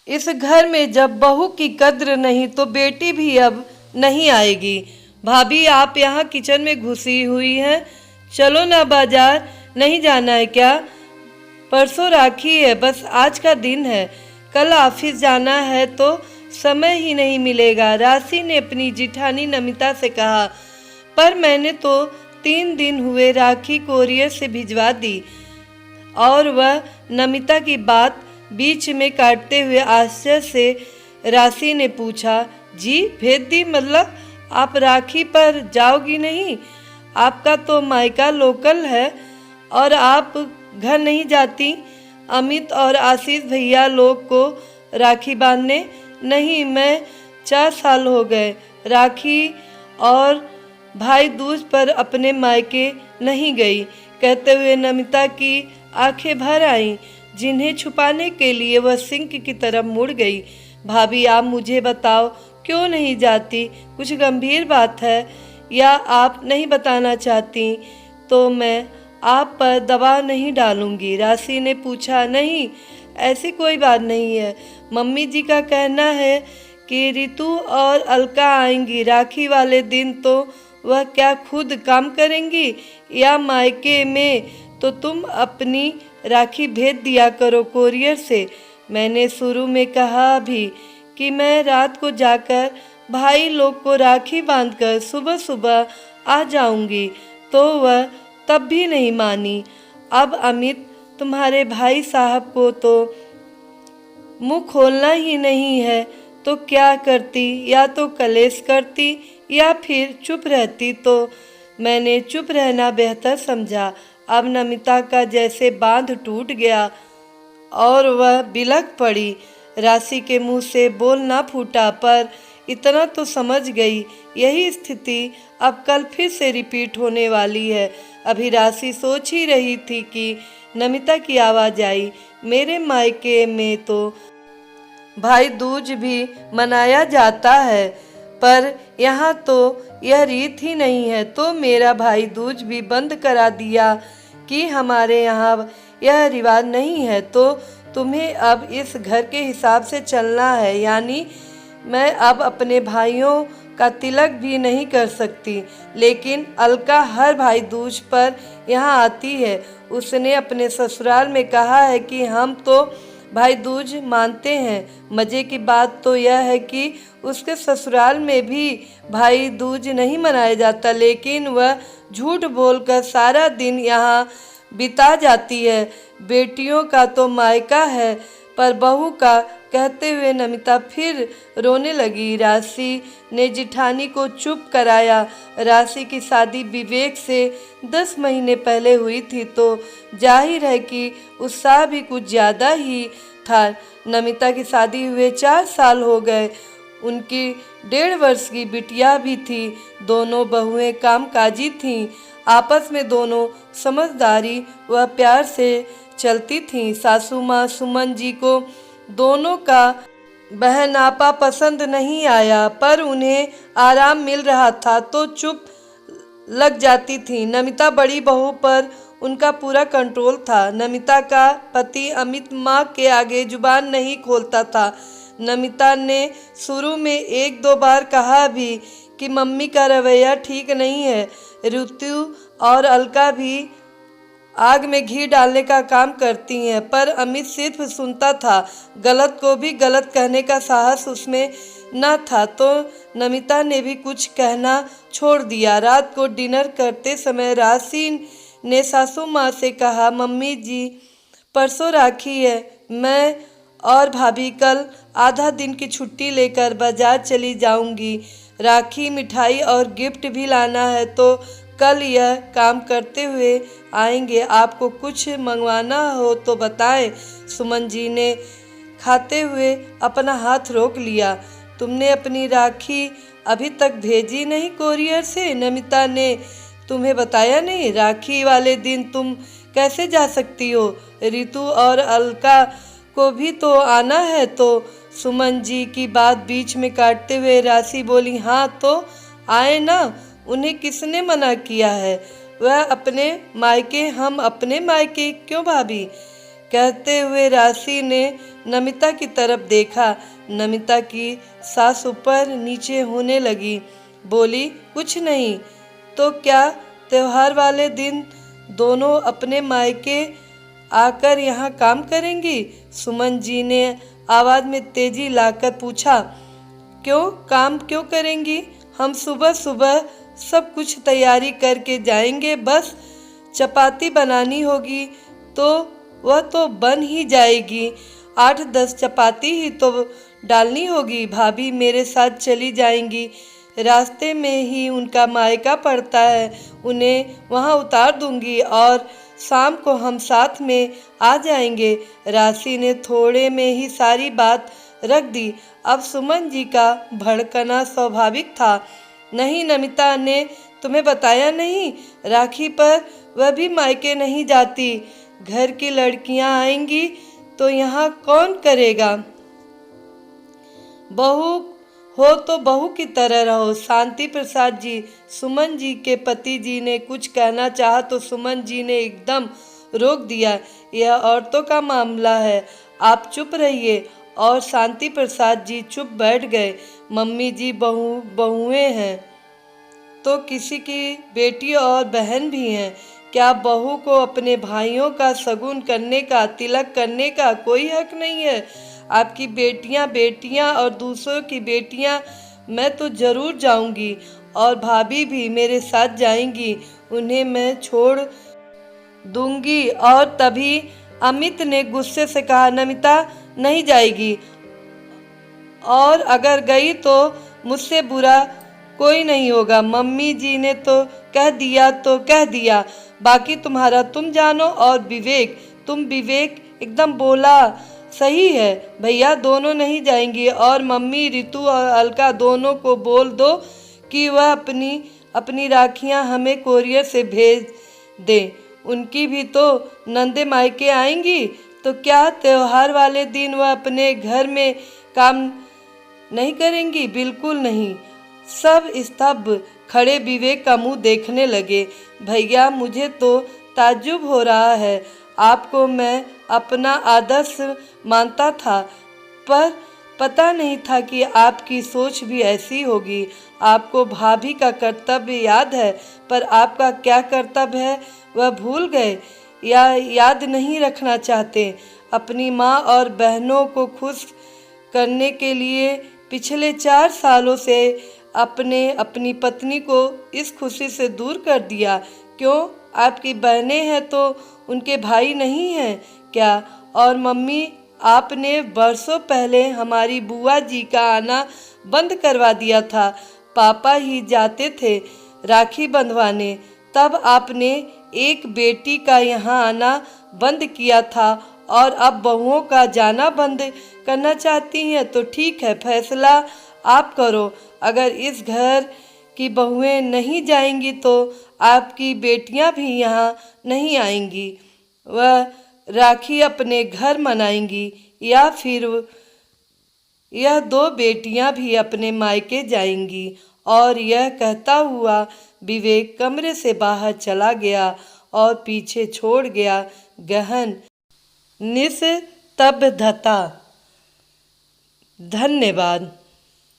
इस घर में जब बहू की कद्र नहीं तो बेटी भी अब नहीं आएगी। भाभी आप यहाँ किचन में घुसी हुई हैं, चलो ना बाजार नहीं जाना है क्या? परसों राखी है, बस आज का दिन है, कल ऑफिस जाना है तो समय ही नहीं मिलेगा। राशि ने अपनी जिठानी नमिता से कहा। पर मैंने तो 3 दिन हुए राखी कोरियर से भिजवा दी। और वह नमिता की बात बीच में काटते हुए आश्चर्य से राशि ने पूछा, जी भेज दी मतलब आप राखी पर जाओगी नहीं? आपका तो मायका लोकल है और आप घर नहीं जाती? अमित और आशीष भैया लोग को राखी बांधने? नहीं, मैं 4 साल हो गए राखी और भाई दूज पर अपने मायके नहीं गई। कहते हुए नमिता की आंखें भर आईं, जिन्हें छुपाने के लिए वह सिंक की तरफ मुड़ गई। भाभी आप मुझे बताओ क्यों नहीं जाती? कुछ गंभीर बात है या आप नहीं बताना चाहती तो मैं आप पर दबाव नहीं डालूंगी। राशि ने पूछा। नहीं, ऐसी कोई बात नहीं है। मम्मी जी का कहना है कि रितु और अलका आएंगी राखी वाले दिन, तो वह क्या खुद काम करेंगी या मायके में तो तुम अपनी राखी भेज दिया करो कोरियर से। मैंने शुरू में कहा भी कि मैं रात को जाकर भाई लोग को राखी बांधकर सुबह सुबह आ जाऊंगी, तो वह तब भी नहीं मानी। अब अमित तुम्हारे भाई साहब को तो मुंह खोलना ही नहीं है, तो क्या करती? या तो कलेश करती या फिर चुप रहती। तो मैंने चुप रहना बेहतर समझा। अब नमिता का जैसे बांध टूट गया और वह बिलख पड़ी। राशि के मुंह से बोल ना फूटा, पर इतना तो समझ गई यही स्थिति अब कल फिर से रिपीट होने वाली है। अभी राशि सोच ही रही थी कि नमिता की आवाज़ आई। मेरे मायके में तो भाई दूज भी मनाया जाता है, पर यहाँ तो यह रीत ही नहीं है, तो मेरा भाई दूज भी बंद करा दिया कि हमारे यहाँ यह रिवाज नहीं है, तो तुम्हें अब इस घर के हिसाब से चलना है। यानी मैं अब अपने भाइयों का तिलक भी नहीं कर सकती। लेकिन अलका हर भाई दूज पर यहाँ आती है। उसने अपने ससुराल में कहा है कि हम तो भाई दूज मानते हैं। मज़े की बात तो यह है कि उसके ससुराल में भी भाई दूज नहीं मनाया जाता, लेकिन वह झूठ बोलकर सारा दिन यहाँ बिता जाती है। बेटियों का तो मायका है, पर बहू का, कहते हुए नमिता फिर रोने लगी। राशि ने जिठानी को चुप कराया। राशि की शादी विवेक से 10 महीने पहले हुई थी, तो जाहिर है कि उत्साह भी कुछ ज़्यादा ही था। नमिता की शादी हुए 4 साल हो गए। उनकी 1.5 वर्ष की बिटिया भी थी। दोनों बहुएं कामकाजी थीं। आपस में दोनों समझदारी व प्यार से चलती थीं। सासू माँ सुमन जी को दोनों का बहनापा पसंद नहीं आया, पर उन्हें आराम मिल रहा था तो चुप लग जाती थी। नमिता बड़ी बहू पर उनका पूरा कंट्रोल था। नमिता का पति अमित माँ के आगे जुबान नहीं खोलता था। नमिता ने शुरू में 1-2 बार कहा भी कि मम्मी का रवैया ठीक नहीं है। ऋतु और अलका भी आग में घी डालने का काम करती हैं, पर अमित सिर्फ सुनता था। गलत को भी गलत कहने का साहस उसमें न था, तो नमिता ने भी कुछ कहना छोड़ दिया। रात को डिनर करते समय राशि ने सासू माँ से कहा, मम्मी जी परसों राखी है, मैं और भाभी कल आधा दिन की छुट्टी लेकर बाजार चली जाऊंगी। राखी, मिठाई और गिफ्ट भी लाना है, तो कल यह काम करते हुए आएंगे। आपको कुछ मंगवाना हो तो बताएं। सुमन जी ने खाते हुए अपना हाथ रोक लिया। तुमने अपनी राखी अभी तक भेजी नहीं कोरियर से? नमिता ने तुम्हें बताया नहीं? राखी वाले दिन तुम कैसे जा सकती हो? रितु और अलका को भी तो आना है। तो सुमन जी की बात बीच में काटते हुए राशि बोली, हाँ तो आए ना, उन्हें किसने मना किया है? वह अपने मायके, हम अपने मायके। क्यों भाभी? कहते हुए राशि ने नमिता की तरफ देखा। नमिता की सांस ऊपर नीचे होने लगी। बोली, कुछ नहीं। तो क्या त्योहार वाले दिन दोनों अपने मायके आकर यहाँ काम करेंगी? सुमन जी ने आवाज़ में तेजी लाकर पूछा। क्यों, काम क्यों करेंगी? हम सुबह सुबह सब कुछ तैयारी करके जाएंगे। बस चपाती बनानी होगी तो वह तो बन ही जाएगी। 8-10 चपाती ही तो डालनी होगी। भाभी मेरे साथ चली जाएंगी। रास्ते में ही उनका मायका पड़ता है, उन्हें वहाँ उतार दूंगी और शाम को हम साथ में आ जाएंगे। राशि ने थोड़े में ही सारी बात रख दी। अब सुमन जी का भड़कना स्वाभाविक था। नहीं, नमिता ने तुम्हें बताया नहीं? राखी पर वह भी मायके नहीं जाती। घर की लड़कियां आएंगी तो यहाँ कौन करेगा? बहू हो तो बहू की तरह रहो। शांति प्रसाद जी, सुमन जी के पति जी ने कुछ कहना चाहा तो सुमन जी ने एकदम रोक दिया। यह औरतों का मामला है, आप चुप रहिए। और शांति प्रसाद जी चुप बैठ गए। मम्मी जी बहुएं हैं तो किसी की बेटी और बहन भी हैं। क्या बहू को अपने भाइयों का शगुन करने का, तिलक करने का कोई हक नहीं है? आपकी बेटियां और दूसरों की बेटियां, मैं तो जरूर जाऊंगी और भाभी भी मेरे साथ जाएंगी। उन्हें मैं छोड़ दूंगी। और तभी अमित ने गुस्से से कहा, नमिता नहीं जाएगी और अगर गई तो मुझसे बुरा कोई नहीं होगा। मम्मी जी ने तो कह दिया तो कह दिया, बाकी तुम्हारा तुम जानो। और विवेक एकदम बोला, सही है भैया, दोनों नहीं जाएंगी। और मम्मी, रितु और अलका दोनों को बोल दो कि वह अपनी राखियां हमें कोरियर से भेज दें। उनकी भी तो नंदे मायके आएंगी। तो क्या त्योहार वाले दिन वह अपने घर में काम नहीं करेंगी? बिल्कुल नहीं। सब स्तब्ध खड़े विवेक का मुंह देखने लगे। भैया, मुझे तो ताज्जुब हो रहा है। आपको मैं अपना आदर्श मानता था, पर पता नहीं था कि आपकी सोच भी ऐसी होगी। आपको भाभी का कर्तव्य याद है, पर आपका क्या कर्तव्य है वह भूल गए या याद नहीं रखना चाहते। अपनी माँ और बहनों को खुश करने के लिए पिछले 4 सालों से अपनी पत्नी को इस खुशी से दूर कर दिया। क्यों, आपकी बहनें हैं तो उनके भाई नहीं हैं क्या? और मम्मी, आपने बरसों पहले हमारी बुआ जी का आना बंद करवा दिया था। पापा ही जाते थे राखी बंधवाने, तब आपने एक बेटी का यहाँ आना बंद किया था और अब बहुओं का जाना बंद करना चाहती हैं। तो ठीक है, फैसला आप करो। अगर इस घर की बहुएं नहीं जाएंगी तो आपकी बेटियां भी यहाँ नहीं आएंगी। वह राखी अपने घर मनाएंगी या फिर यह 2 बेटियां भी अपने मायके जाएंगी। और यह कहता हुआ विवेक कमरे से बाहर चला गया और पीछे छोड़ गया गहन निस्तब्धता। धन्यवाद।